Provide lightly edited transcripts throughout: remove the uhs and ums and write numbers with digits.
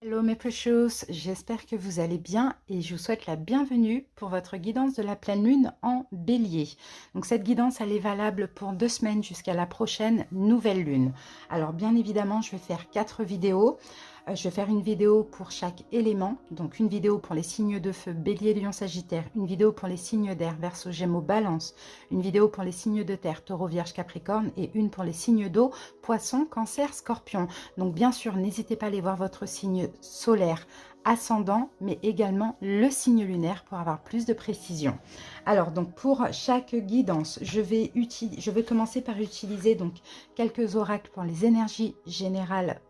Hello mes precious, j'espère que vous allez bien et je vous souhaite la bienvenue pour votre guidance de la pleine lune en bélier. Donc cette guidance elle est valable pour 2 semaines jusqu'à la prochaine nouvelle lune. Alors bien évidemment je vais faire 4 vidéos. Je vais faire une vidéo pour chaque élément, donc une vidéo pour les signes de feu, bélier, lion, sagittaire, une vidéo pour les signes d'air, verseau, gémeaux, balance, une vidéo pour les signes de terre, taureau, vierge, capricorne et une pour les signes d'eau, poisson, cancer, scorpion. Donc bien sûr, n'hésitez pas à aller voir votre signe solaire, ascendant, mais également le signe lunaire pour avoir plus de précision. Alors donc pour chaque guidance, je vais commencer par utiliser donc quelques oracles pour les énergies générales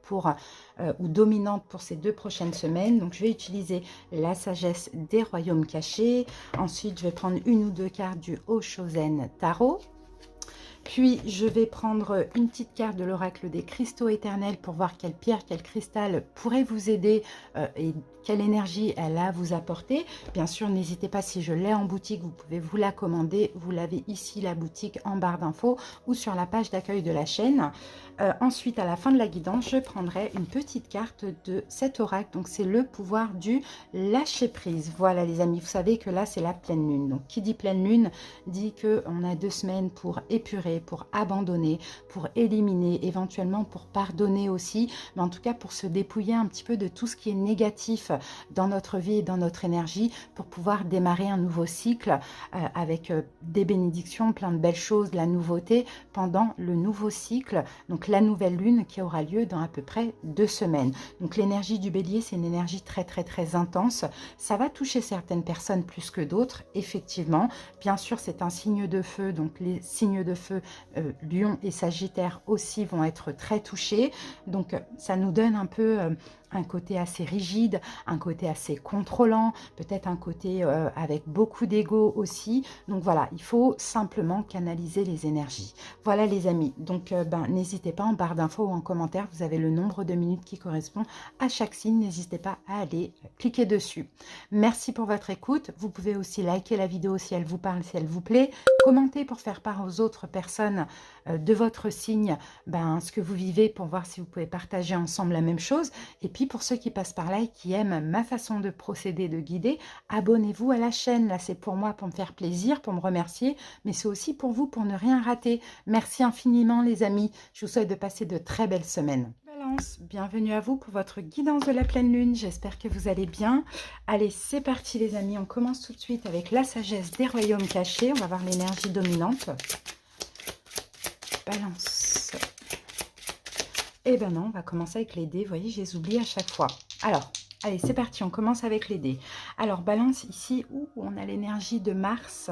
ou dominantes pour ces 2 prochaines semaines. Donc je vais utiliser la sagesse des royaumes cachés. Ensuite, je vais prendre une ou deux cartes du Oshozen Tarot. Puis, je vais prendre une petite carte de l'oracle des cristaux éternels pour voir quelle pierre, quel cristal pourrait vous aider et quelle énergie elle a à vous apporter. Bien sûr, n'hésitez pas, si je l'ai en boutique, vous pouvez vous la commander. Vous l'avez ici, la boutique, en barre d'infos ou sur la page d'accueil de la chaîne. Ensuite, à la fin de la guidance, je prendrai une petite carte de cet oracle. Donc, c'est le pouvoir du lâcher prise. Voilà, les amis, vous savez que là, c'est la pleine lune. Donc, qui dit pleine lune dit qu'on a 2 semaines pour épurer, pour abandonner, pour éliminer, éventuellement pour pardonner aussi, mais en tout cas pour se dépouiller un petit peu de tout ce qui est négatif dans notre vie et dans notre énergie pour pouvoir démarrer un nouveau cycle avec des bénédictions, plein de belles choses, de la nouveauté pendant le nouveau cycle, donc la nouvelle lune qui aura lieu dans à peu près 2 semaines. Donc l'énergie du bélier, c'est une énergie très intense. Ça va toucher certaines personnes plus que d'autres, effectivement. Bien sûr, c'est un signe de feu, donc les signes de feu, Lion et Sagittaire aussi vont être très touchés. Donc ça nous donne un peu un côté assez rigide, un côté assez contrôlant, peut-être un côté avec beaucoup d'ego aussi. Donc voilà, il faut simplement canaliser les énergies. Voilà les amis, donc n'hésitez pas en barre d'infos ou en commentaire, vous avez le nombre de minutes qui correspond à chaque signe, n'hésitez pas à aller cliquer dessus. Merci pour votre écoute, vous pouvez aussi liker la vidéo si elle vous parle, si elle vous plaît, commenter pour faire part aux autres personnes de votre signe, ce que vous vivez pour voir si vous pouvez partager ensemble la même chose. Et puis pour ceux qui passent par là et qui aiment ma façon de procéder, de guider, abonnez-vous à la chaîne. Là, c'est pour moi, pour me faire plaisir, pour me remercier, mais c'est aussi pour vous, pour ne rien rater. Merci infiniment les amis. Je vous souhaite de passer de très belles semaines. Balance, bienvenue à vous pour votre guidance de la pleine lune. J'espère que vous allez bien. Allez, c'est parti les amis. On commence tout de suite avec la sagesse des royaumes cachés. On va voir l'énergie dominante. Balance. Et ben non, on va commencer avec les dés. Vous voyez, je les oublie à chaque fois. Alors, allez, c'est parti. On commence avec les dés. Alors, balance ici où on a l'énergie de Mars.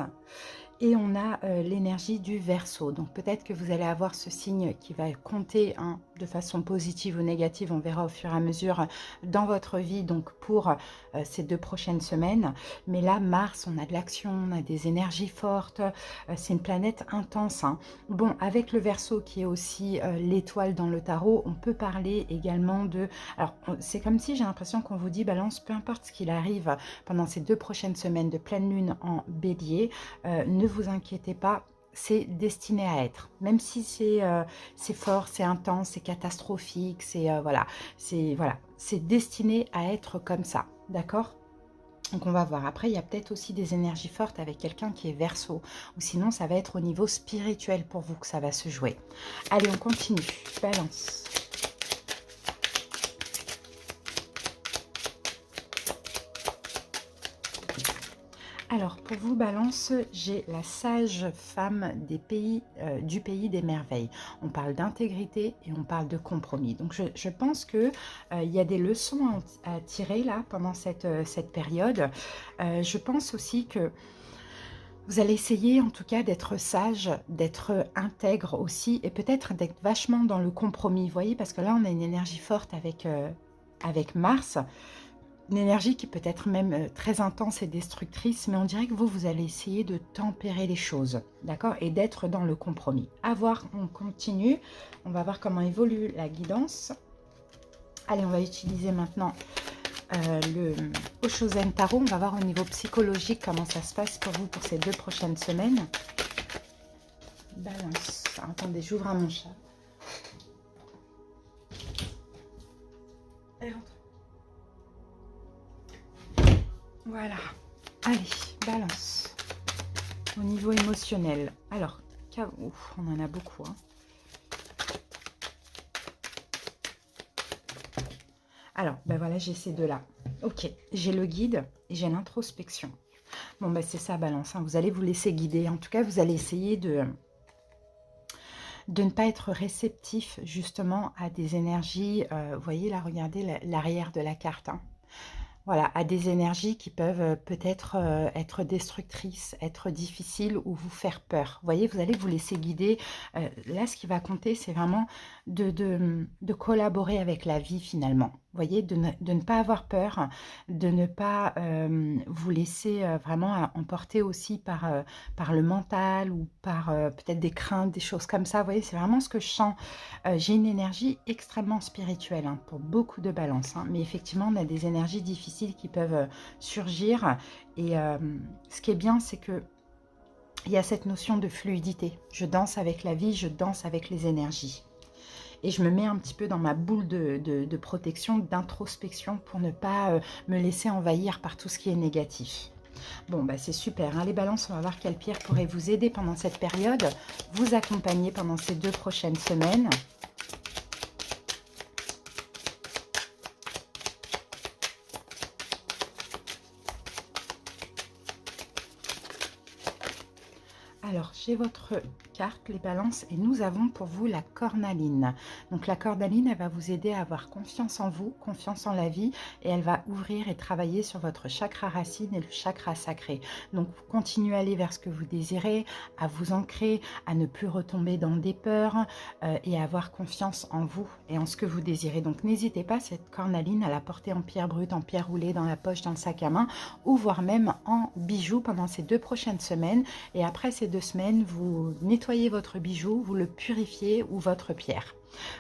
Et on a l'énergie du Verseau. Donc peut-être que vous allez avoir ce signe qui va compter de façon positive ou négative. On verra au fur et à mesure dans votre vie, donc pour ces 2 prochaines semaines. Mais là, Mars, on a de l'action, on a des énergies fortes. C'est une planète intense. Bon, avec le Verseau qui est aussi l'étoile dans le tarot, on peut parler également de... Alors, c'est comme si j'ai l'impression qu'on vous dit, Balance, peu importe ce qu'il arrive pendant ces 2 prochaines semaines de pleine lune en bélier, ne vous inquiétez pas, c'est destiné à être. Même si c'est fort, c'est intense, c'est catastrophique, voilà, c'est destiné à être comme ça, d'accord? Donc on va voir. Après, il y a peut-être aussi des énergies fortes avec quelqu'un qui est Verseau. Ou sinon, ça va être au niveau spirituel pour vous que ça va se jouer. Allez, on continue. Balance. Alors, pour vous, Balance, j'ai la sage femme du pays des merveilles. On parle d'intégrité et on parle de compromis. Donc, je pense qu'il y a des leçons à tirer là pendant cette période. Je pense aussi que vous allez essayer en tout cas d'être sage, d'être intègre aussi et peut-être d'être vachement dans le compromis. Vous voyez, parce que là, on a une énergie forte avec Mars. Une énergie qui peut être même très intense et destructrice, mais on dirait que vous allez essayer de tempérer les choses, d'accord? Et d'être dans le compromis. À voir, on continue. On va voir comment évolue la guidance. Allez, on va utiliser maintenant le Oshozen Tarot. On va voir au niveau psychologique comment ça se passe pour vous pour ces 2 prochaines semaines. Balance. Attendez, j'ouvre à mon chat. Et rentre. Voilà. Allez, balance. Au niveau émotionnel. Alors, ouf, on en a beaucoup. Hein. Alors, ben voilà, j'ai ces deux-là. Ok, j'ai le guide et j'ai l'introspection. Bon, ben c'est ça, balance. Hein. Vous allez vous laisser guider. En tout cas, vous allez essayer de ne pas être réceptif justement à des énergies. Vous voyez là, regardez l'arrière de la carte. Hein. Voilà, à des énergies qui peuvent peut-être être destructrices, être difficiles ou vous faire peur. Vous voyez, vous allez vous laisser guider. Là, ce qui va compter, c'est vraiment de collaborer avec la vie finalement. Vous voyez, de ne pas avoir peur, de ne pas vous laisser vraiment emporter aussi par le mental ou par peut-être des craintes, des choses comme ça. Vous voyez, c'est vraiment ce que je sens. J'ai une énergie extrêmement spirituelle hein, pour beaucoup de balances. Hein, mais effectivement, on a des énergies difficiles qui peuvent surgir. Et ce qui est bien, c'est que il y a cette notion de fluidité. Je danse avec la vie, je danse avec les énergies. Et je me mets un petit peu dans ma boule de protection, d'introspection pour ne pas me laisser envahir par tout ce qui est négatif. Bon, bah c'est super. Hein. Les balances, on va voir quelle pierre pourrait vous aider pendant cette période, vous accompagner pendant ces 2 prochaines semaines. Alors, j'ai votre carte, les balances, et nous avons pour vous la cornaline. Donc, la cornaline, elle va vous aider à avoir confiance en vous, confiance en la vie, et elle va ouvrir et travailler sur votre chakra racine et le chakra sacré. Donc, continuez à aller vers ce que vous désirez, à vous ancrer, à ne plus retomber dans des peurs et à avoir confiance en vous et en ce que vous désirez. Donc, n'hésitez pas, cette cornaline, à la porter en pierre brute, en pierre roulée, dans la poche, dans le sac à main, ou voire même en bijoux pendant ces 2 prochaines semaines. Et après ces 2 semaines, vous nettoyez votre bijou, vous le purifiez ou votre pierre.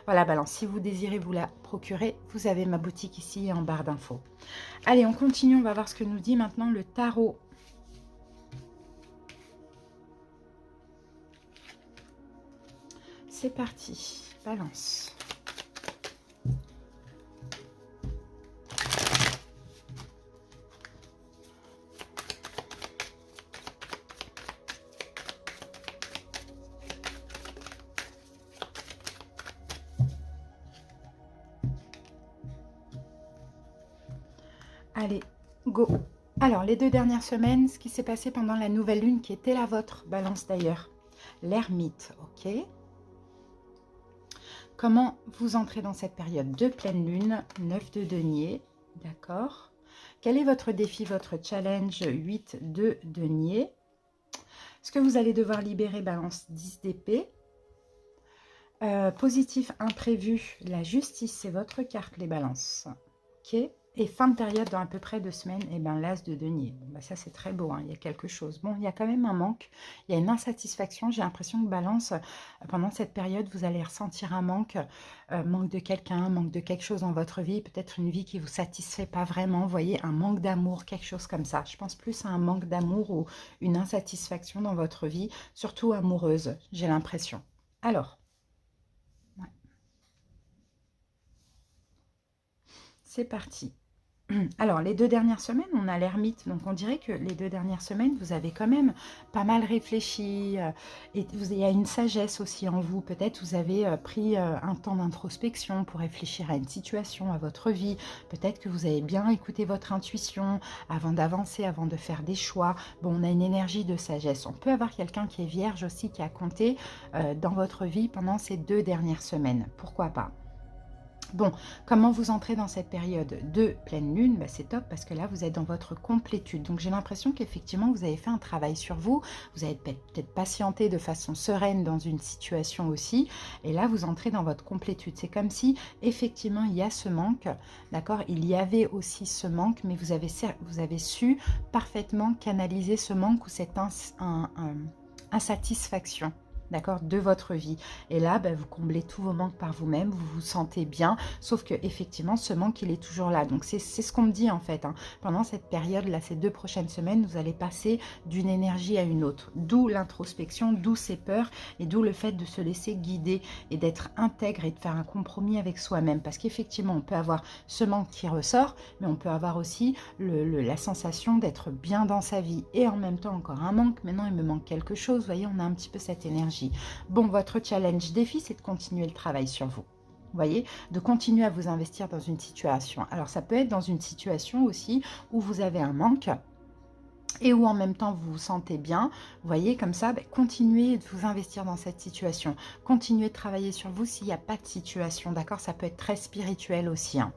Voilà, balance, si vous désirez vous la procurer, vous avez ma boutique ici en barre d'infos. Allez, on continue, on va voir ce que nous dit maintenant le tarot. C'est parti, balance. Allez, go. Alors, les 2 dernières semaines, ce qui s'est passé pendant la nouvelle lune, qui était la vôtre, balance d'ailleurs. L'ermite, ok. Comment vous entrez dans cette période de pleine lune, 9 de denier, d'accord. Quel est votre défi, votre challenge, 8 de denier. Ce que vous allez devoir libérer, balance 10 d'épée. Positif, imprévu, la justice, c'est votre carte, les balances. Ok. Et fin de période dans à peu près 2 semaines, et bien l'as de denier. Bon, bah ça c'est très beau, hein, il y a quelque chose. Bon, il y a quand même un manque, il y a une insatisfaction. J'ai l'impression que balance, pendant cette période, vous allez ressentir un manque, manque de quelqu'un, manque de quelque chose dans votre vie, peut-être une vie qui ne vous satisfait pas vraiment, vous voyez, un manque d'amour, quelque chose comme ça. Je pense plus à un manque d'amour ou une insatisfaction dans votre vie, surtout amoureuse, j'ai l'impression. Alors, ouais, c'est parti. Alors, les 2 dernières semaines, on a l'ermite. Donc, on dirait que les 2 dernières semaines, vous avez quand même pas mal réfléchi. Et il y a une sagesse aussi en vous. Peut-être vous avez pris un temps d'introspection pour réfléchir à une situation, à votre vie. Peut-être que vous avez bien écouté votre intuition avant d'avancer, avant de faire des choix. Bon, on a une énergie de sagesse. On peut avoir quelqu'un qui est vierge aussi, qui a compté dans votre vie pendant ces 2 dernières semaines. Pourquoi pas? Bon, comment vous entrez dans cette période de pleine lune? Bah, c'est top parce que là, vous êtes dans votre complétude. Donc, j'ai l'impression qu'effectivement, vous avez fait un travail sur vous. Vous avez peut-être patienté de façon sereine dans une situation aussi. Et là, vous entrez dans votre complétude. C'est comme si, effectivement, il y a ce manque. D'accord? Il y avait aussi ce manque, mais vous avez su parfaitement canaliser ce manque ou cette insatisfaction. d'accord, de votre vie. Et là, ben, vous comblez tous vos manques par vous-même, vous vous sentez bien, sauf que effectivement, ce manque, il est toujours là. Donc, c'est ce qu'on me dit en fait. Hein. Pendant cette période-là, ces 2 prochaines semaines, vous allez passer d'une énergie à une autre. D'où l'introspection, d'où ces peurs et d'où le fait de se laisser guider et d'être intègre et de faire un compromis avec soi-même. Parce qu'effectivement, on peut avoir ce manque qui ressort, mais on peut avoir aussi la sensation d'être bien dans sa vie. Et en même temps, encore un manque. Maintenant, il me manque quelque chose. Vous voyez, on a un petit peu cette énergie. Bon, votre challenge défi, c'est de continuer le travail sur vous. Vous voyez, de continuer à vous investir dans une situation. Alors, ça peut être dans une situation aussi où vous avez un manque et où en même temps vous vous sentez bien. Vous voyez, comme ça, ben, continuez de vous investir dans cette situation. Continuez de travailler sur vous s'il n'y a pas de situation, d'accord? Ça peut être très spirituel aussi, hein.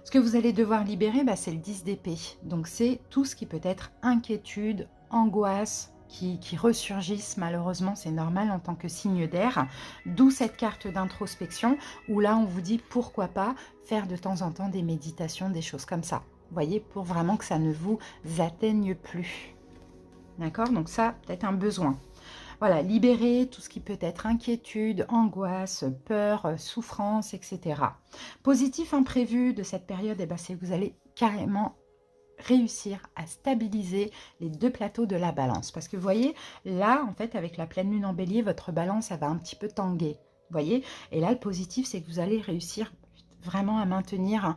Ce que vous allez devoir libérer, ben, c'est le 10 d'épée. Donc, c'est tout ce qui peut être inquiétude, angoisse, qui ressurgissent malheureusement, c'est normal en tant que signe d'air, d'où cette carte d'introspection où là on vous dit pourquoi pas faire de temps en temps des méditations, des choses comme ça, vous voyez, pour vraiment que ça ne vous atteigne plus, d'accord? Donc ça, peut-être un besoin. Voilà, libérer tout ce qui peut être inquiétude, angoisse, peur, souffrance, etc. Positif imprévu de cette période, eh ben, c'est que vous allez carrément réussir à stabiliser les 2 plateaux de la balance. Parce que vous voyez, là, en fait, avec la pleine lune en bélier, votre balance, elle va un petit peu tanguer. Vous voyez? Et là, le positif, c'est que vous allez réussir vraiment à maintenir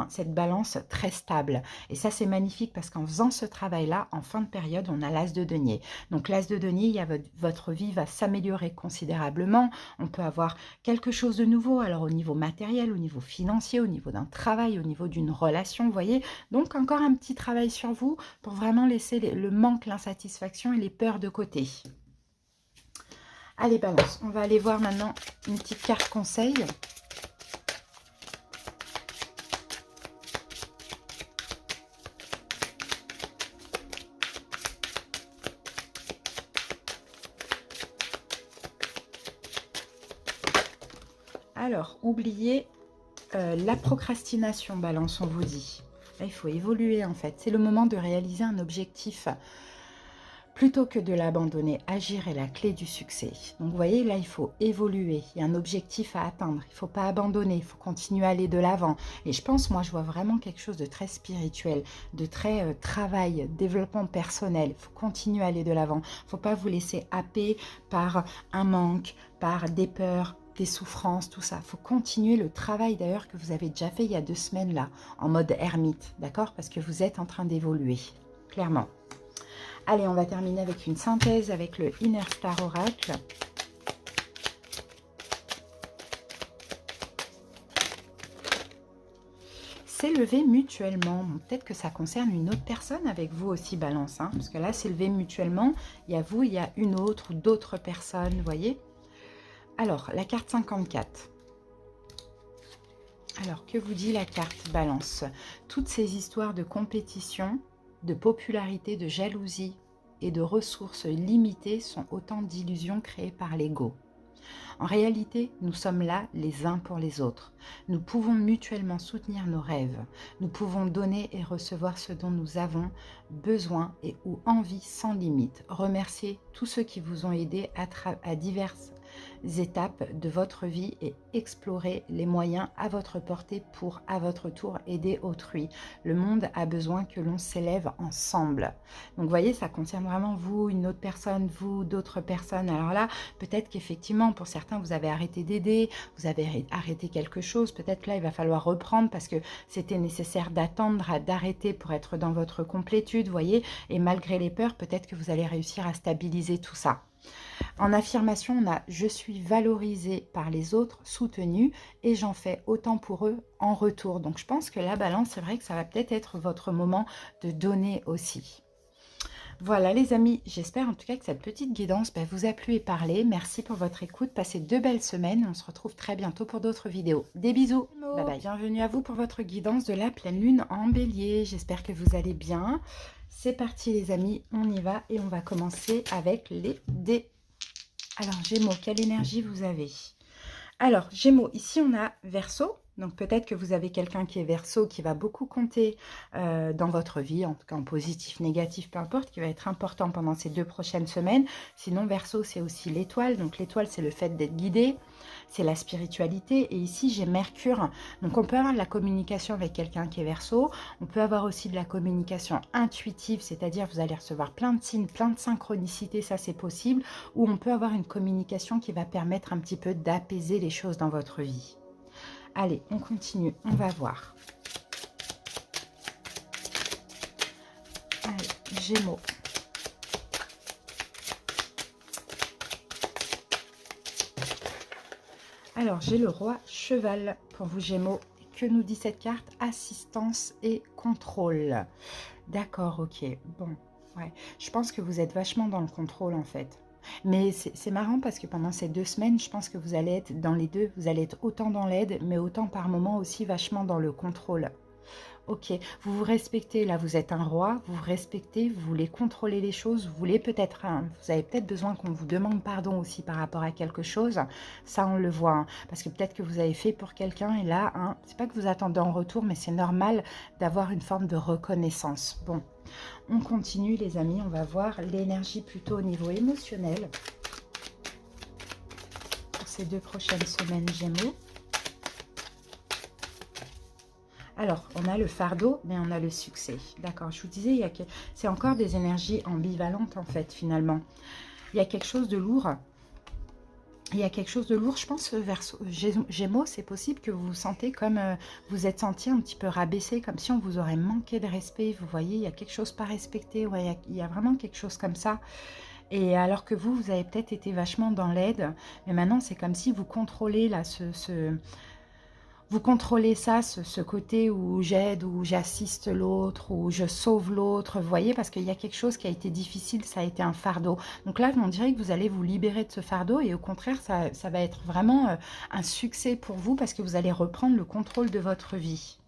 cette balance très stable. Et ça, c'est magnifique parce qu'en faisant ce travail-là, en fin de période, on a l'as de denier. Donc, l'as de denier, il y a votre vie va s'améliorer considérablement. On peut avoir quelque chose de nouveau, alors au niveau matériel, au niveau financier, au niveau d'un travail, au niveau d'une relation, vous voyez. Donc, encore un petit travail sur vous pour vraiment laisser le manque, l'insatisfaction et les peurs de côté. Allez, balance. On va aller voir maintenant une petite carte conseil. Alors, oubliez la procrastination, balance, on vous dit. Là, il faut évoluer en fait. C'est le moment de réaliser un objectif plutôt que de l'abandonner. Agir est la clé du succès. Donc, vous voyez, là, il faut évoluer. Il y a un objectif à atteindre. Il ne faut pas abandonner. Il faut continuer à aller de l'avant. Et je pense, moi, je vois vraiment quelque chose de très spirituel, de très travail, développement personnel. Il faut continuer à aller de l'avant. Il ne faut pas vous laisser happer par un manque, par des peurs, des souffrances, tout ça. Il faut continuer le travail d'ailleurs que vous avez déjà fait il y a 2 semaines là, en mode ermite, d'accord? Parce que vous êtes en train d'évoluer, clairement. Allez, on va terminer avec une synthèse avec le Inner Star Oracle. S'élever mutuellement. Bon, peut-être que ça concerne une autre personne avec vous aussi, balance, hein, parce que là, s'élever mutuellement, il y a vous, il y a une autre ou d'autres personnes, vous voyez? Alors, la carte 54. Alors, que vous dit la carte balance? Toutes ces histoires de compétition, de popularité, de jalousie et de ressources limitées sont autant d'illusions créées par l'ego. En réalité, nous sommes là les uns pour les autres. Nous pouvons mutuellement soutenir nos rêves. Nous pouvons donner et recevoir ce dont nous avons besoin et ou envie sans limite. Remerciez tous ceux qui vous ont aidé à diverses étapes de votre vie et explorer les moyens à votre portée pour, à votre tour, aider autrui. Le monde a besoin que l'on s'élève ensemble. Donc, vous voyez, ça concerne vraiment vous, une autre personne, vous, d'autres personnes. Alors là, peut-être qu'effectivement, pour certains, vous avez arrêté d'aider, vous avez arrêté quelque chose. Peut-être que là, il va falloir reprendre parce que c'était nécessaire d'attendre, d'arrêter pour être dans votre complétude, vous voyez. Et malgré les peurs, peut-être que vous allez réussir à stabiliser tout ça. En affirmation, on a « je suis valorisée par les autres, soutenue et j'en fais autant pour eux en retour ». Donc, je pense que la balance, c'est vrai que ça va peut-être être votre moment de donner aussi. Voilà les amis, j'espère en tout cas que cette petite guidance vous a plu et parlé. Merci pour votre écoute, passez 2 belles semaines. On se retrouve très bientôt pour d'autres vidéos. Des bisous, bye bye. Bienvenue à vous pour votre guidance de la pleine lune en bélier. J'espère que vous allez bien. C'est parti les amis, on y va et on va commencer avec les dés. Alors Gémeaux, quelle énergie vous avez? Alors Gémeaux, ici on a Verseau, Donc peut-être que vous avez quelqu'un qui est Verseau, qui va beaucoup compter dans votre vie, en tout cas en positif, négatif, peu importe, qui va être important pendant ces 2 prochaines semaines. Sinon, Verseau, c'est aussi l'étoile. Donc l'étoile, c'est le fait d'être guidé, c'est la spiritualité. Et ici, j'ai Mercure. Donc on peut avoir de la communication avec quelqu'un qui est Verseau. On peut avoir aussi de la communication intuitive, c'est-à-dire vous allez recevoir plein de signes, plein de synchronicités, ça c'est possible. Ou on peut avoir une communication qui va permettre un petit peu d'apaiser les choses dans votre vie. Allez, on continue, on va voir. Allez, Gémeaux. Alors, j'ai le roi cheval pour vous, Gémeaux. Que nous dit cette carte? Assistance et contrôle. D'accord, ok. Bon, ouais. Je pense que vous êtes vachement dans le contrôle, en fait. Mais c'est marrant parce que pendant ces 2 semaines, je pense que vous allez être dans les deux. Vous allez être autant dans l'aide, mais autant par moment aussi vachement dans le contrôle. Ok, vous vous respectez, là vous êtes un roi, vous vous respectez, vous voulez contrôler les choses, vous voulez peut-être, vous avez peut-être besoin qu'on vous demande pardon aussi par rapport à quelque chose, ça on le voit, hein, parce que peut-être que vous avez fait pour quelqu'un et là, hein, c'est pas que vous attendez en retour, mais c'est normal d'avoir une forme de reconnaissance. Bon, on continue les amis, on va voir l'énergie plutôt au niveau émotionnel pour ces 2 prochaines semaines Gémeaux. Alors, on a le fardeau, mais on a le succès. D'accord, je vous disais, c'est encore des énergies ambivalentes, en fait, finalement. Il y a quelque chose de lourd. Il y a quelque chose de lourd, je pense, vers Gémeaux, c'est possible que vous vous sentez comme, vous êtes senti un petit peu rabaissé, comme si on vous aurait manqué de respect. Vous voyez, il y a quelque chose pas respecté, ouais, il y a vraiment quelque chose comme ça. Et alors que vous avez peut-être été vachement dans l'aide, mais maintenant, c'est comme si vous contrôlez là, vous contrôlez ça, ce côté où j'aide, où j'assiste l'autre, où je sauve l'autre, vous voyez, parce qu'il y a quelque chose qui a été difficile, ça a été un fardeau. Donc là, on dirait que vous allez vous libérer de ce fardeau et au contraire, ça va être vraiment un succès pour vous parce que vous allez reprendre le contrôle de votre vie.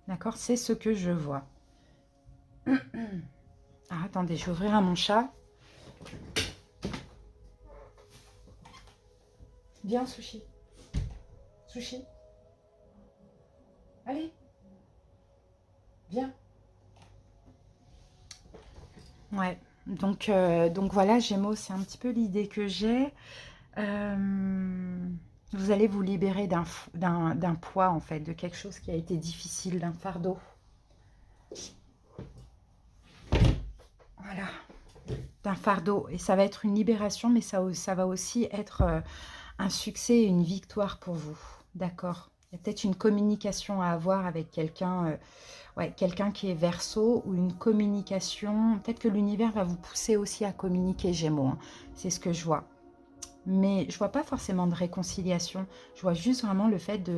D'accord? C'est ce que je vois. Ah, attendez, je vais ouvrir à mon chat. Viens, Sushi. Sushi. Allez. Viens. Ouais, donc voilà, Gémeaux, c'est un petit peu l'idée que j'ai. Vous allez vous libérer d'un poids, en fait, de quelque chose qui a été difficile, d'un fardeau. Voilà, d'un fardeau. Et ça va être une libération, mais ça va aussi être un succès et une victoire pour vous. D'accord? Il y a peut-être une communication à avoir avec quelqu'un... ouais, quelqu'un qui est Verseau ou une communication. Peut-être que l'univers va vous pousser aussi à communiquer, Gémeaux. Hein. C'est ce que je vois. Mais je vois pas forcément de réconciliation. Je vois juste vraiment le fait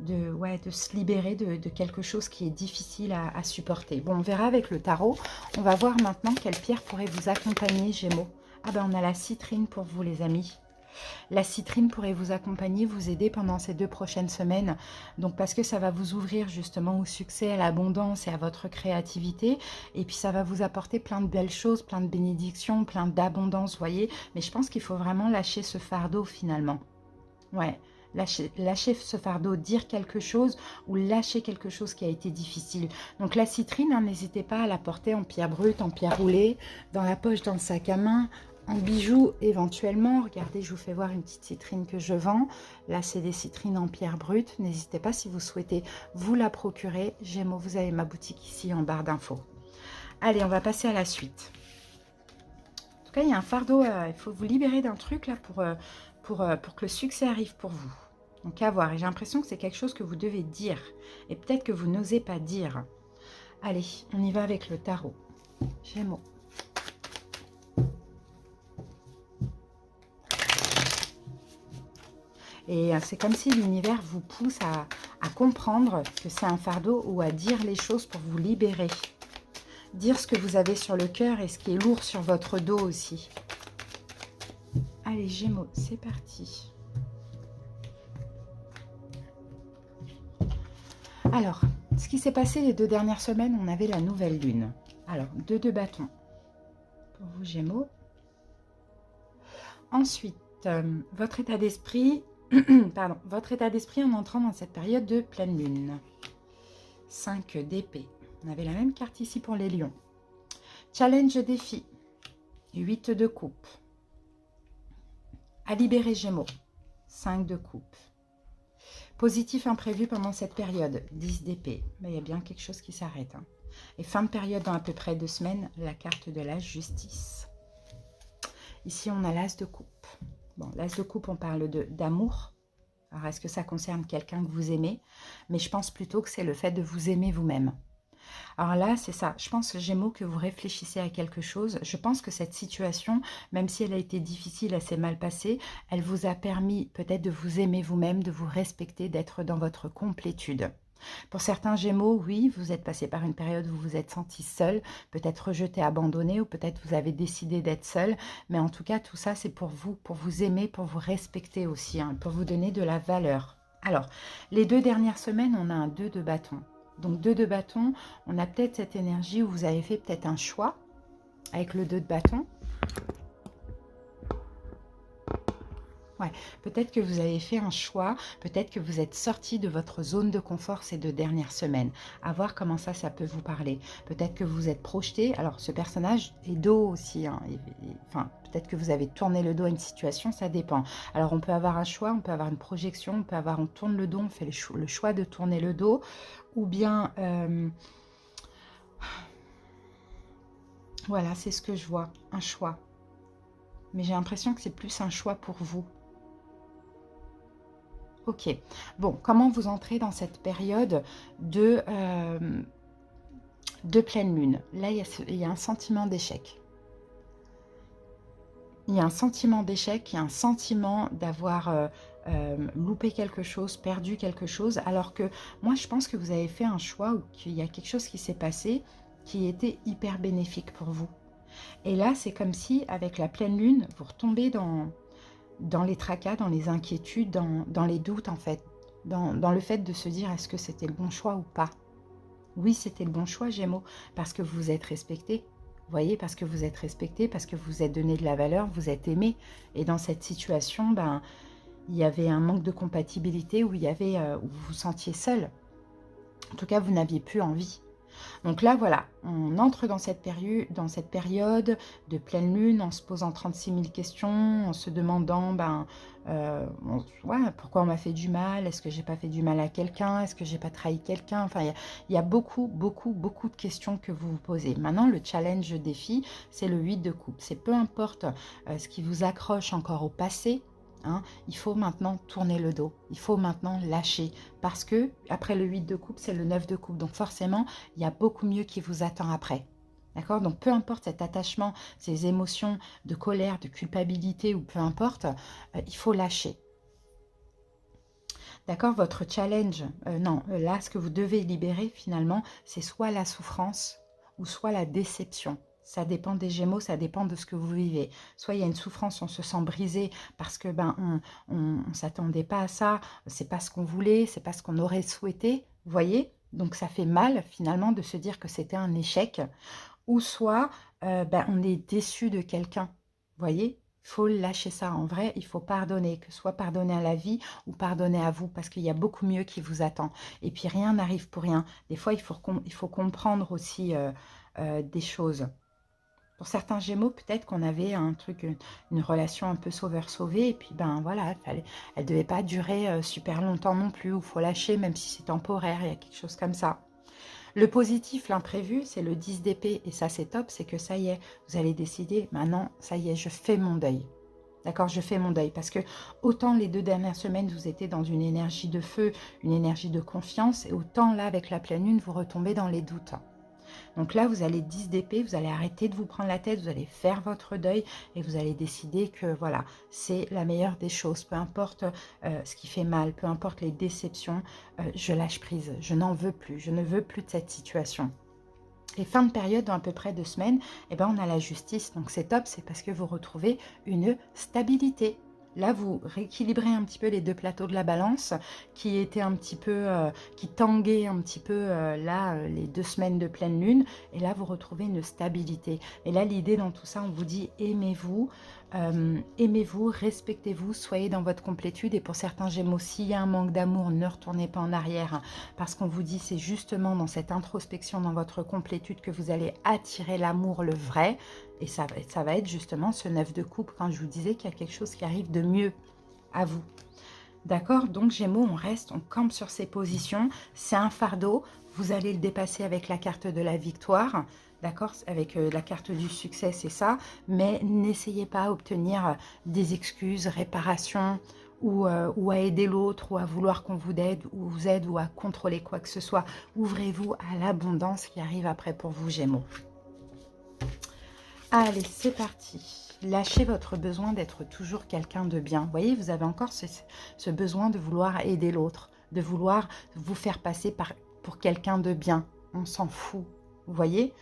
ouais, de se libérer de quelque chose qui est difficile à supporter. Bon, on verra avec le tarot. On va voir maintenant quelle pierre pourrait vous accompagner, Gémeaux. Ah ben, on a la citrine pour vous, les amis. La citrine pourrait vous accompagner, vous aider pendant ces 2 prochaines semaines. Donc parce que ça va vous ouvrir justement au succès, à l'abondance et à votre créativité. Et puis ça va vous apporter plein de belles choses, plein de bénédictions, plein d'abondance, vous voyez. Mais je pense qu'il faut vraiment lâcher ce fardeau finalement. Ouais, lâcher ce fardeau, dire quelque chose ou lâcher quelque chose qui a été difficile. Donc la citrine, hein, n'hésitez pas à la porter en pierre brute, en pierre roulée, dans la poche, dans le sac à main, en bijoux éventuellement. Regardez, je vous fais voir une petite citrine que je vends. Là, c'est des citrines en pierre brute. N'hésitez pas si vous souhaitez vous la procurer. Gémeaux, vous avez ma boutique ici en barre d'infos. Allez, on va passer à la suite. En tout cas, il y a un fardeau. Il faut vous libérer d'un truc là pour que le succès arrive pour vous. Donc à voir. Et j'ai l'impression que c'est quelque chose que vous devez dire. Et peut-être que vous n'osez pas dire. Allez, on y va avec le tarot. Gémeaux. Et c'est comme si l'univers vous pousse à comprendre que c'est un fardeau ou à dire les choses pour vous libérer. Dire ce que vous avez sur le cœur et ce qui est lourd sur votre dos aussi. Allez, Gémeaux, c'est parti. Alors, ce qui s'est passé les 2 dernières semaines, on avait la nouvelle lune. Alors, 2 bâtons pour vous, Gémeaux. Ensuite, votre état d'esprit... Pardon, votre état d'esprit en entrant dans cette période de pleine lune. 5 d'épée. On avait la même carte ici pour les lions. Challenge défi. 8 de coupe. À libérer Gémeaux. 5 de coupe. Positif imprévu pendant cette période. 10 d'épée. Mais il y a bien quelque chose qui s'arrête. Hein. Et fin de période dans à peu près 2 semaines. La carte de la justice. Ici, on a l'as de coupe. Bon, l'as de coupe, on parle d'amour. Alors, est-ce que ça concerne quelqu'un que vous aimez? Mais je pense plutôt que c'est le fait de vous aimer vous-même. Alors là, c'est ça. Je pense, Gémeaux, que vous réfléchissez à quelque chose. Je pense que cette situation, même si elle a été difficile, elle s'est mal passée, elle vous a permis peut-être de vous aimer vous-même, de vous respecter, d'être dans votre complétude. Pour certains Gémeaux, oui, vous êtes passé par une période où vous vous êtes senti seul, peut-être rejeté, abandonné, ou peut-être vous avez décidé d'être seul. Mais en tout cas, tout ça, c'est pour vous aimer, pour vous respecter aussi, hein, pour vous donner de la valeur. Alors, les 2 dernières semaines, on a un 2 de bâton. Donc 2 de bâton, on a peut-être cette énergie où vous avez fait peut-être un choix avec le 2 de bâton. Ouais, peut-être que vous avez fait un choix, peut-être que vous êtes sorti de votre zone de confort ces 2 dernières semaines. À voir comment ça peut vous parler. Peut-être que vous êtes projeté. Alors, ce personnage est dos aussi. Hein, enfin, peut-être que vous avez tourné le dos à une situation, ça dépend. Alors, on peut avoir un choix, on peut avoir une projection, on tourne le dos, on fait le choix de tourner le dos. Ou bien, voilà, c'est ce que je vois, un choix. Mais j'ai l'impression que c'est plus un choix pour vous. Ok, bon, comment vous entrez dans cette période de pleine lune? Là, il y a un sentiment d'échec. Il y a un sentiment d'échec, il y a un sentiment d'avoir loupé quelque chose, perdu quelque chose, alors que moi, je pense que vous avez fait un choix ou qu'il y a quelque chose qui s'est passé qui était hyper bénéfique pour vous. Et là, c'est comme si, avec la pleine lune, vous retombez dans les tracas, dans les inquiétudes, dans les doutes, en fait. Dans le fait de se dire, est-ce que c'était le bon choix ou pas? Oui, c'était le bon choix, Gémeaux, parce que vous êtes respecté. Vous voyez, parce que vous êtes respecté, parce que vous êtes donné de la valeur, vous êtes aimé. Et dans cette situation, ben, il y avait un manque de compatibilité où où vous vous sentiez seul. En tout cas, vous n'aviez plus envie. Donc là, voilà, on entre dans cette période de pleine lune en se posant 36 000 questions, en se demandant ouais, pourquoi on m'a fait du mal, est-ce que j'ai pas fait du mal à quelqu'un, est-ce que j'ai pas trahi quelqu'un, enfin, il y a beaucoup de questions que vous vous posez. Maintenant, le challenge défi, c'est le 8 de coupe. C'est peu importe ce qui vous accroche encore au passé. Hein, il faut maintenant tourner le dos, il faut maintenant lâcher, parce que après le 8 de coupe, c'est le 9 de coupe, donc forcément, il y a beaucoup mieux qui vous attend après. D'accord? Donc, peu importe cet attachement, ces émotions de colère, de culpabilité ou peu importe, il faut lâcher. D'accord? Votre challenge, là, ce que vous devez libérer finalement, c'est soit la souffrance ou soit la déception. Ça dépend des Gémeaux, ça dépend de ce que vous vivez. Soit il y a une souffrance, on se sent brisé parce que on s'attendait pas à ça, c'est pas ce qu'on voulait, c'est pas ce qu'on aurait souhaité, vous voyez? Donc ça fait mal finalement de se dire que c'était un échec. Ou soit on est déçu de quelqu'un, vous voyez? Il faut lâcher ça. En vrai, il faut pardonner, que ce soit pardonner à la vie ou pardonner à vous, parce qu'il y a beaucoup mieux qui vous attend. Et puis rien n'arrive pour rien. Des fois, il faut comprendre aussi des choses. Pour certains Gémeaux, peut-être qu'on avait un truc, une relation un peu sauveur-sauvé, et puis ben voilà, elle devait pas durer super longtemps non plus, ou faut lâcher même si c'est temporaire, il y a quelque chose comme ça. Le positif, l'imprévu, c'est le 10 d'épée, et ça c'est top, c'est que ça y est, vous allez décider, maintenant, ça y est, je fais mon deuil. D'accord, je fais mon deuil, parce que autant les 2 dernières semaines, vous étiez dans une énergie de feu, une énergie de confiance, et autant là, avec la pleine lune, vous retombez dans les doutes. Donc là, vous allez 10 d'épée, vous allez arrêter de vous prendre la tête, vous allez faire votre deuil et vous allez décider que voilà, c'est la meilleure des choses. Peu importe ce qui fait mal, peu importe les déceptions, je lâche prise, je n'en veux plus, je ne veux plus de cette situation. Et fin de période, dans à peu près 2 semaines, eh ben, on a la justice. Donc c'est top, c'est parce que vous retrouvez une stabilité. Là, vous rééquilibrez un petit peu les 2 plateaux de la balance qui étaient un petit peu, qui tanguaient un petit peu les 2 semaines de pleine lune. Et là, vous retrouvez une stabilité. Et là, l'idée dans tout ça, on vous dit aimez-vous, Aimez-vous, respectez-vous, soyez dans votre complétude. Et pour certains Gémeaux, s'il y a un manque d'amour, ne retournez pas en arrière, hein, parce qu'on vous dit c'est justement dans cette introspection, dans votre complétude, que vous allez attirer l'amour, le vrai. Et ça va être justement ce 9 de coupe, quand je vous disais qu'il y a quelque chose qui arrive de mieux à vous. D'accord? Donc Gémeaux, on reste, on campe sur ces positions. C'est un fardeau. Vous allez le dépasser avec la carte de la victoire. D'accord? Avec la carte du succès, c'est ça. Mais n'essayez pas à obtenir des excuses, réparations, ou à aider l'autre, ou à vouloir qu'on vous aide, ou à contrôler quoi que ce soit. Ouvrez-vous à l'abondance qui arrive après pour vous, Gémeaux. Allez, c'est parti. Lâchez votre besoin d'être toujours quelqu'un de bien. Vous voyez, vous avez encore ce besoin de vouloir aider l'autre, de vouloir vous faire passer pour quelqu'un de bien. On s'en fout, vous voyez.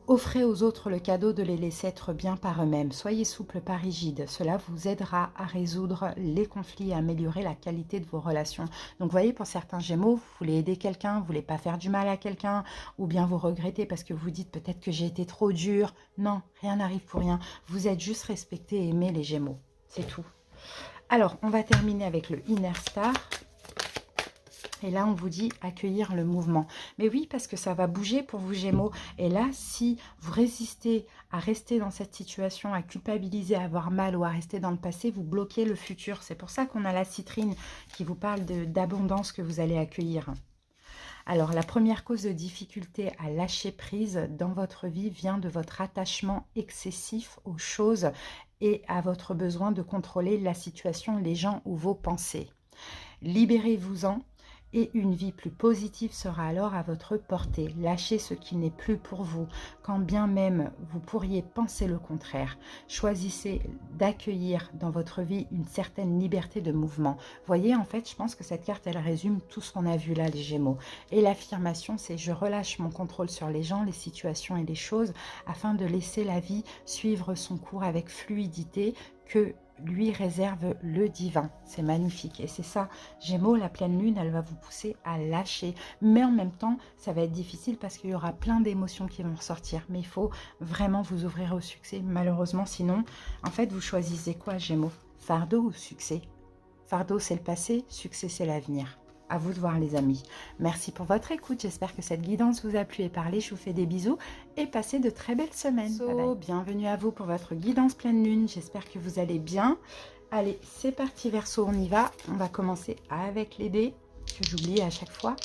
Offrez aux autres le cadeau de les laisser être bien par eux-mêmes. Soyez souple, pas rigide. Cela vous aidera à résoudre les conflits et à améliorer la qualité de vos relations. Donc, vous voyez, pour certains Gémeaux, vous voulez aider quelqu'un, vous ne voulez pas faire du mal à quelqu'un, ou bien vous regrettez parce que vous dites peut-être que j'ai été trop dur. Non, rien n'arrive pour rien. Vous êtes juste respectés et aimés, les Gémeaux. C'est tout. Alors, on va terminer avec le Inner Star. Et là, on vous dit accueillir le mouvement. Mais oui, parce que ça va bouger pour vous, Gémeaux. Et là, si vous résistez à rester dans cette situation, à culpabiliser, à avoir mal ou à rester dans le passé, vous bloquez le futur. C'est pour ça qu'on a la citrine qui vous parle d'abondance que vous allez accueillir. Alors, la première cause de difficulté à lâcher prise dans votre vie vient de votre attachement excessif aux choses et à votre besoin de contrôler la situation, les gens ou vos pensées. Libérez-vous-en. Et une vie plus positive sera alors à votre portée. Lâchez ce qui n'est plus pour vous, quand bien même vous pourriez penser le contraire. Choisissez d'accueillir dans votre vie une certaine liberté de mouvement. Voyez, en fait, je pense que cette carte, elle résume tout ce qu'on a vu là, les Gémeaux. Et l'affirmation, c'est « Je relâche mon contrôle sur les gens, les situations et les choses afin de laisser la vie suivre son cours avec fluidité que lui réserve le divin. » C'est magnifique. Et c'est ça, Gémeaux, la pleine lune, elle va vous pousser à lâcher. Mais en même temps, ça va être difficile parce qu'il y aura plein d'émotions qui vont ressortir. Mais il faut vraiment vous ouvrir au succès. Malheureusement, sinon, en fait, vous choisissez quoi, Gémeaux? Fardeau ou succès? Fardeau, c'est le passé. Succès, c'est l'avenir. À vous de voir, les amis. Merci pour votre écoute. J'espère que cette guidance vous a plu et parlé. Je vous fais des bisous et passez de très belles semaines. Bye bye. Bienvenue à vous pour votre guidance pleine lune. J'espère que vous allez bien. Allez, c'est parti, Verseau, on y va. On va commencer avec les dés, que j'oublie à chaque fois.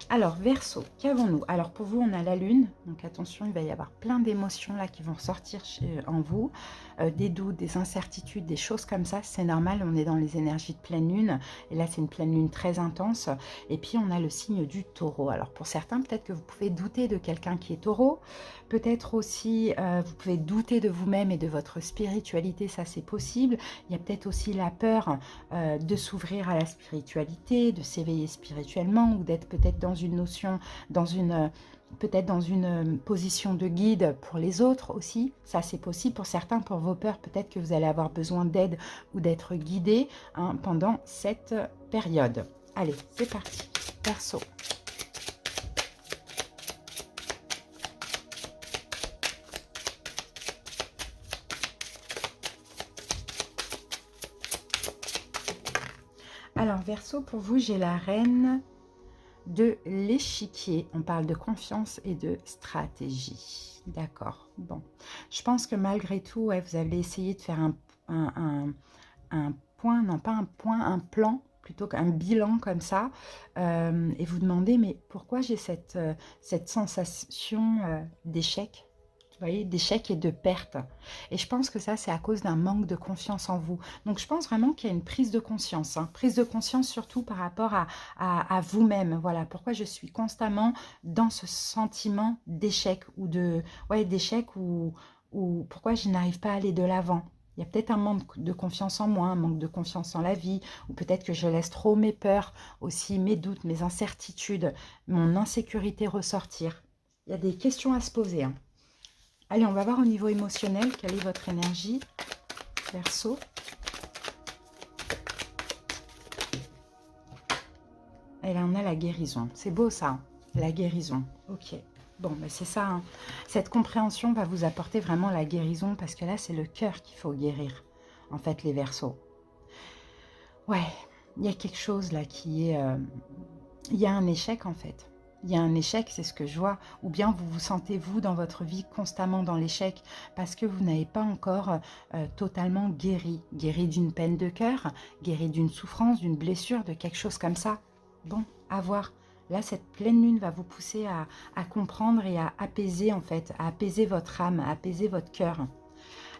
Alors, Verseau, qu'avons-nous? Alors, pour vous, on a la lune. Donc, attention, il va y avoir plein d'émotions là qui vont ressortir en vous. Des doutes, des incertitudes, des choses comme ça. C'est normal, on est dans les énergies de pleine lune. Et là, c'est une pleine lune très intense. Et puis, on a le signe du taureau. Alors, pour certains, peut-être que vous pouvez douter de quelqu'un qui est taureau. Peut-être aussi, vous pouvez douter de vous-même et de votre spiritualité. Ça, c'est possible. Il y a peut-être aussi la peur de s'ouvrir à la spiritualité, de s'éveiller spirituellement ou d'être peut-être dans une notion, peut-être dans une position de guide pour les autres aussi. Ça, c'est possible pour certains, pour vos peurs. Peut-être que vous allez avoir besoin d'aide ou d'être guidé pendant cette période. Allez, c'est parti. Verseau. Alors, Verseau, pour vous, j'ai la reine de l'échiquier. On parle de confiance et de stratégie. D'accord. Bon. Je pense que malgré tout, ouais, vous allez essayer de faire un point, non pas un point, un plan, plutôt qu'un bilan comme ça. Et vous demandez, mais pourquoi j'ai cette sensation d'échec? Vous voyez, d'échec et de perte. Et je pense que ça, c'est à cause d'un manque de confiance en vous. Donc, je pense vraiment qu'il y a une prise de conscience. Prise de conscience surtout par rapport à vous-même. Voilà, pourquoi je suis constamment dans ce sentiment d'échec ou pourquoi je n'arrive pas à aller de l'avant. Il y a peut-être un manque de confiance en moi, un manque de confiance en la vie, ou peut-être que je laisse trop mes peurs, aussi mes doutes, mes incertitudes, mon insécurité ressortir. Il y a des questions à se poser. Allez, on va voir au niveau émotionnel, quelle est votre énergie, Verseau. Et là, on a la guérison. C'est beau, ça, la guérison. Ok, Bon, mais c'est ça, hein. Cette compréhension va vous apporter vraiment la guérison parce que là, c'est le cœur qu'il faut guérir, en fait, les Verseaux. Ouais, il y a quelque chose là qui est... il y a un échec, en fait. Il y a un échec, c'est ce que je vois. Ou bien vous vous sentez, vous, dans votre vie, constamment dans l'échec parce que vous n'avez pas encore totalement guéri. Guéri d'une peine de cœur, guéri d'une souffrance, d'une blessure, de quelque chose comme ça. Bon, à voir. Là, cette pleine lune va vous pousser à comprendre et à apaiser, en fait, à apaiser votre âme, à apaiser votre cœur.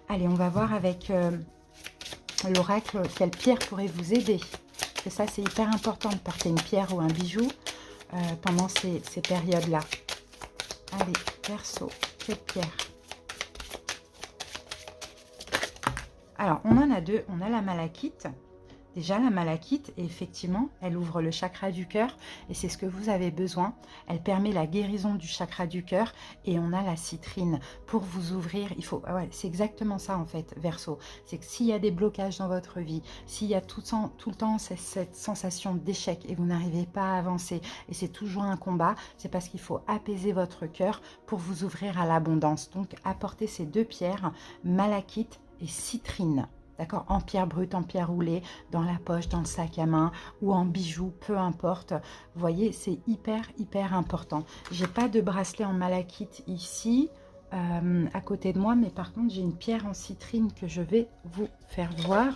Allez, on va voir avec l'oracle quelle pierre pourrait vous aider. Parce que ça, c'est hyper important de porter une pierre ou un bijou pendant ces périodes-là. Allez, Verseau, quelle pierre? Alors, on en a deux. On a la malachite. Déjà, la malachite, effectivement, elle ouvre le chakra du cœur et c'est ce que vous avez besoin. Elle permet la guérison du chakra du cœur et on a la citrine. Pour vous ouvrir, il faut... Ouais, c'est exactement ça en fait, Verseau. C'est que s'il y a des blocages dans votre vie, s'il y a tout le temps cette sensation d'échec et vous n'arrivez pas à avancer et c'est toujours un combat, c'est parce qu'il faut apaiser votre cœur pour vous ouvrir à l'abondance. Donc, apportez ces deux pierres, malachite et citrine. D'accord, en pierre brute, en pierre roulée, dans la poche, dans le sac à main ou en bijoux, peu importe. Vous voyez, c'est hyper important. J'ai pas de bracelet en malachite ici à côté de moi, mais par contre, j'ai une pierre en citrine que je vais vous faire voir.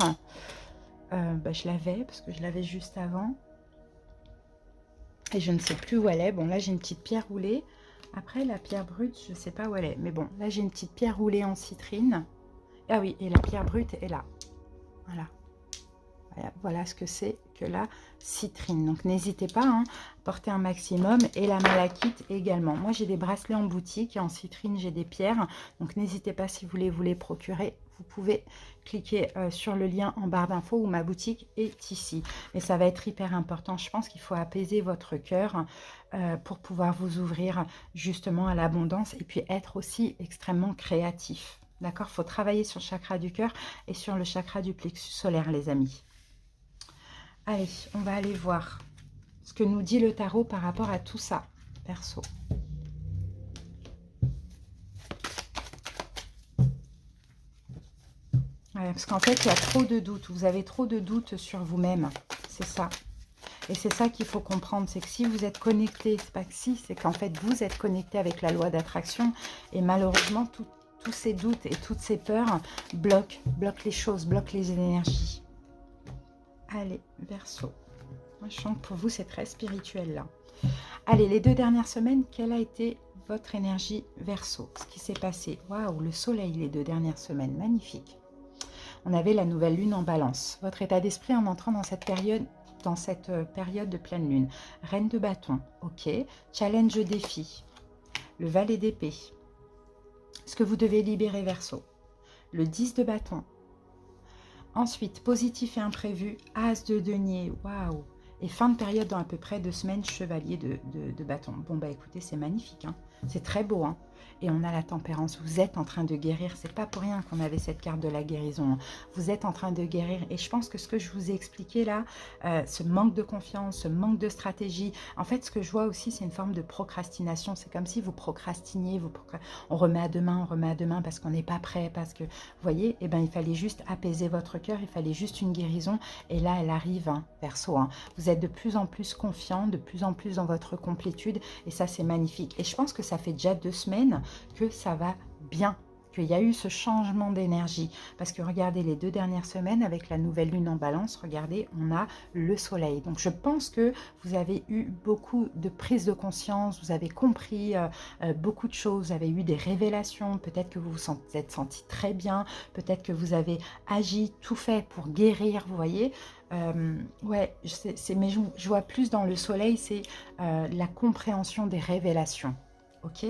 Je l'avais parce que je l'avais juste avant. Et je ne sais plus où elle est. Bon, là, j'ai une petite pierre roulée. Après, la pierre brute, je ne sais pas où elle est. Mais bon, là, j'ai une petite pierre roulée en citrine. Ah oui, et la pierre brute est là. Voilà. Voilà ce que c'est que la citrine. Donc, n'hésitez pas à porter un maximum. Et la malachite également. Moi, j'ai des bracelets en boutique. Et en citrine, j'ai des pierres. Donc, n'hésitez pas si vous voulez vous les procurer. Vous pouvez cliquer sur le lien en barre d'infos où ma boutique est ici. Mais ça va être hyper important. Je pense qu'il faut apaiser votre cœur pour pouvoir vous ouvrir justement à l'abondance. Et puis, être aussi extrêmement créatif. D'accord, il faut travailler sur le chakra du cœur et sur le chakra du plexus solaire, les amis. Allez, on va aller voir ce que nous dit le tarot par rapport à tout ça, Verseau. Ouais, parce qu'en fait, il y a trop de doutes. Vous avez trop de doutes sur vous-même. C'est ça. Et c'est ça qu'il faut comprendre. C'est que si vous êtes connecté, c'est pas que si, c'est qu'en fait, vous êtes connecté avec la loi d'attraction. Et malheureusement, tous ces doutes et toutes ces peurs bloquent les choses, bloquent les énergies. Allez, Verseau. Moi, je sens que pour vous, c'est très spirituel là. Allez, les 2 dernières semaines, quelle a été votre énergie Verseau? Ce qui s'est passé. Waouh, le soleil les 2 dernières semaines. Magnifique. On avait la nouvelle lune en balance. Votre état d'esprit en entrant dans cette période de pleine lune. Reine de bâton. Ok. Challenge défi. Le valet d'épée. Ce que vous devez libérer Verseau. Le 10 de bâton. Ensuite, positif et imprévu, as de denier. Waouh. Et fin de période dans à peu près 2 semaines, chevalier de bâton. Bon, bah écoutez, c'est magnifique. Hein. C'est très beau. Hein. Et on a la tempérance. Vous êtes en train de guérir. C'est pas pour rien qu'on avait cette carte de la guérison. Hein. Vous êtes en train de guérir. Et je pense que ce que je vous ai expliqué là, ce manque de confiance, ce manque de stratégie, en fait, ce que je vois aussi, c'est une forme de procrastination. C'est comme si vous procrastiniez. On remet à demain parce qu'on n'est pas prêt. Parce que, vous voyez, eh ben, il fallait juste apaiser votre cœur. Il fallait juste une guérison. Et là, elle arrive, hein, Verseau. Hein. Vous êtes de plus en plus confiant, de plus en plus dans votre complétude. Et ça, c'est magnifique. Et je pense que ça fait déjà 2 semaines que ça va bien, qu'il y a eu ce changement d'énergie. Parce que regardez, les 2 dernières semaines, avec la nouvelle lune en balance, regardez, on a le soleil. Donc, je pense que vous avez eu beaucoup de prise de conscience, vous avez compris beaucoup de choses, vous avez eu des révélations, peut-être que vous vous êtes senti très bien, peut-être que vous avez agi, tout fait pour guérir, vous voyez. Ouais, mais je vois plus dans le soleil, c'est la compréhension des révélations. Ok,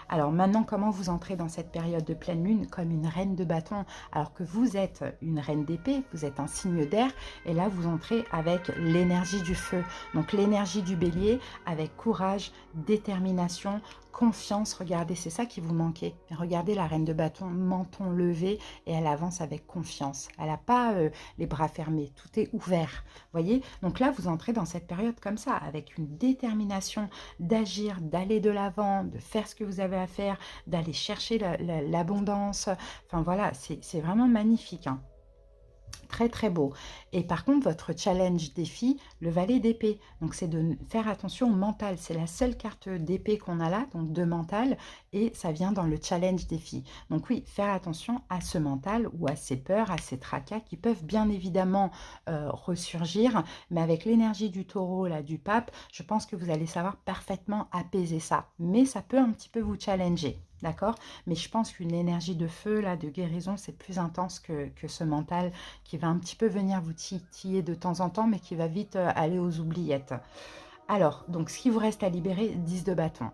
alors maintenant, comment vous entrez dans cette période de pleine lune comme une reine de bâton, alors que vous êtes une reine d'épée, vous êtes un signe d'air, et là, vous entrez avec l'énergie du feu. Donc, l'énergie du bélier avec courage, détermination, confiance, regardez, c'est ça qui vous manquait. Regardez la reine de bâton, menton levé, et elle avance avec confiance. Elle n'a pas les bras fermés, tout est ouvert. Voyez, donc là, vous entrez dans cette période comme ça, avec une détermination d'agir, d'aller de l'avant, de faire ce que vous avez à faire, d'aller chercher l'abondance. Enfin voilà, c'est vraiment magnifique, hein. Très très beau. Et par contre, votre challenge défi, le valet d'épée. Donc c'est de faire attention au mental. C'est la seule carte d'épée qu'on a là, donc de mental, et ça vient dans le challenge défi. Donc oui, faire attention à ce mental ou à ces peurs, à ces tracas qui peuvent bien évidemment ressurgir. Mais avec l'énergie du taureau, là, du pape, je pense que vous allez savoir parfaitement apaiser ça. Mais ça peut un petit peu vous challenger. D'accord? Mais je pense qu'une énergie de feu, là, de guérison, c'est plus intense que ce mental qui va un petit peu venir vous titiller de temps en temps, mais qui va vite aller aux oubliettes. Alors, donc, ce qui vous reste à libérer, 10 de bâton.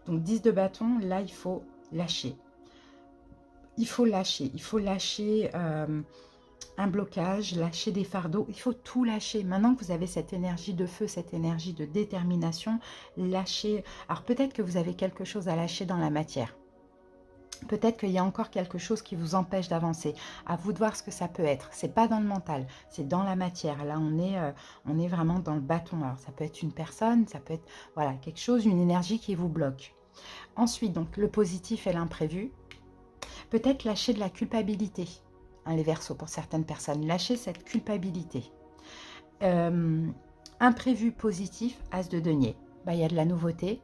Donc, 10 de bâton, là, il faut lâcher. Il faut lâcher un blocage, lâcher des fardeaux. Il faut tout lâcher. Maintenant que vous avez cette énergie de feu, cette énergie de détermination, lâchez. Alors, peut-être que vous avez quelque chose à lâcher dans la matière. Peut-être qu'il y a encore quelque chose qui vous empêche d'avancer. À vous de voir ce que ça peut être. C'est pas dans le mental, c'est dans la matière. Là, on est vraiment dans le bâton. Alors, ça peut être une personne, ça peut être voilà, quelque chose, une énergie qui vous bloque. Ensuite, donc, le positif et l'imprévu. Peut-être lâcher de la culpabilité. Hein, les Verseaux, pour certaines personnes. Lâcher cette culpabilité. Imprévu positif, as de denier. Bah, il y a de la nouveauté.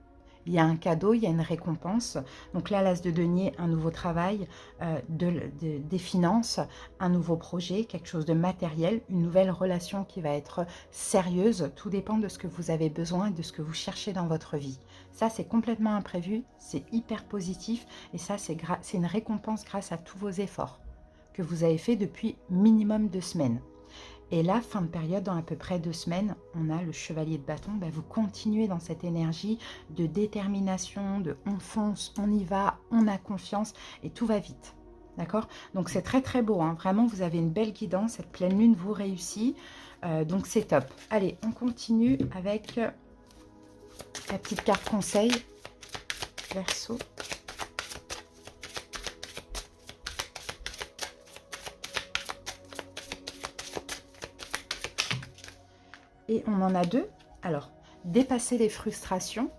Il y a un cadeau, il y a une récompense. Donc là, l'as de denier, un nouveau travail, des finances, un nouveau projet, quelque chose de matériel, une nouvelle relation qui va être sérieuse. Tout dépend de ce que vous avez besoin et de ce que vous cherchez dans votre vie. Ça, c'est complètement imprévu, c'est hyper positif et ça, c'est une récompense grâce à tous vos efforts que vous avez fait depuis minimum 2 semaines. Et là, fin de période, dans à peu près 2 semaines, on a le chevalier de bâton. Ben, vous continuez dans cette énergie de détermination, de on fonce, on y va, on a confiance et tout va vite. D'accord? Donc c'est très très beau. Hein. Vraiment, vous avez une belle guidance. Cette pleine lune vous réussit. Donc c'est top. Allez, on continue avec la petite carte conseil. Verseau. Et on en a 2. Alors, dépasser les frustrations.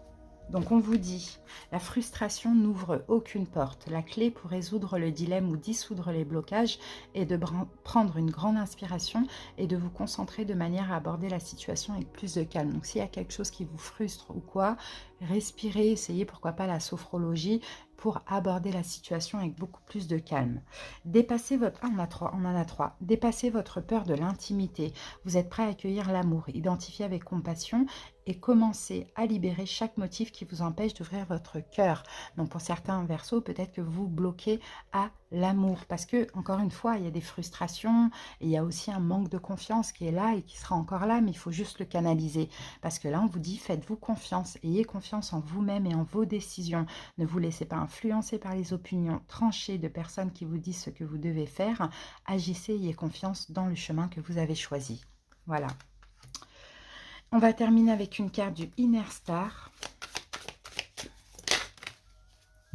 Donc, on vous dit, la frustration n'ouvre aucune porte. La clé pour résoudre le dilemme ou dissoudre les blocages est de prendre une grande inspiration et de vous concentrer de manière à aborder la situation avec plus de calme. Donc, s'il y a quelque chose qui vous frustre ou quoi, respirez, essayez pourquoi pas la sophrologie pour aborder la situation avec beaucoup plus de calme. Dépassez votre... Ah, on en a 3. Dépassez votre peur de l'intimité. Vous êtes prêt à accueillir l'amour. Identifiez avec compassion et commencez à libérer chaque motif qui vous empêche d'ouvrir votre cœur. Donc pour certains Verseaux, peut-être que vous bloquez à l'amour parce que, encore une fois, il y a des frustrations et il y a aussi un manque de confiance qui est là et qui sera encore là, mais il faut juste le canaliser. Parce que là, on vous dit, faites-vous confiance, ayez confiance en vous-même et en vos décisions. Ne vous laissez pas influencer par les opinions tranchées de personnes qui vous disent ce que vous devez faire. Agissez, ayez confiance dans le chemin que vous avez choisi. Voilà. On va terminer avec une carte du Inner Star.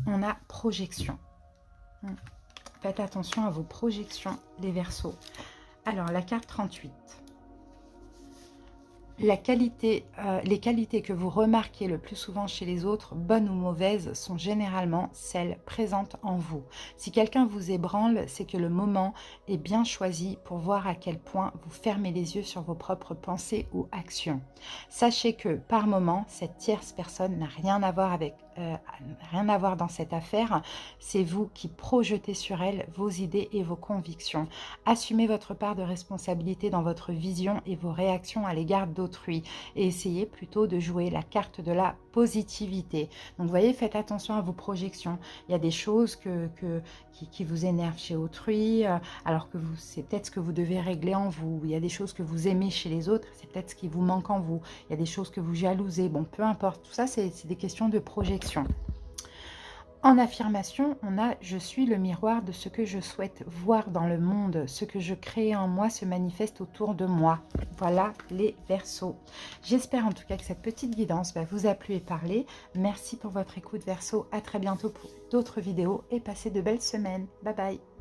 On a projection. Faites attention à vos projections, les Verseaux. Alors, la carte 38. Les qualités que vous remarquez le plus souvent chez les autres, bonnes ou mauvaises, sont généralement celles présentes en vous. Si quelqu'un vous ébranle, c'est que le moment est bien choisi pour voir à quel point vous fermez les yeux sur vos propres pensées ou actions. Sachez que, par moment, cette tierce personne n'a rien à voir dans cette affaire. C'est vous qui projetez sur elle vos idées et vos convictions. Assumez votre part de responsabilité dans votre vision et vos réactions à l'égard d'autrui et essayez plutôt de jouer la carte de la positivité. Donc vous voyez, faites attention à vos projections. Il y a des choses qui vous énervent chez autrui, alors que c'est peut-être ce que vous devez régler en vous. Il y a des choses que vous aimez chez les autres, c'est peut-être ce qui vous manque en vous. Il y a des choses que vous jalousez. Bon, peu importe. Tout ça, c'est des questions de projection. En affirmation, on a « Je suis le miroir de ce que je souhaite voir dans le monde. Ce que je crée en moi se manifeste autour de moi. » Voilà les Verseaux. J'espère en tout cas que cette petite guidance vous a plu et parlé. Merci pour votre écoute Verseau. À très bientôt pour d'autres vidéos et passez de belles semaines. Bye bye.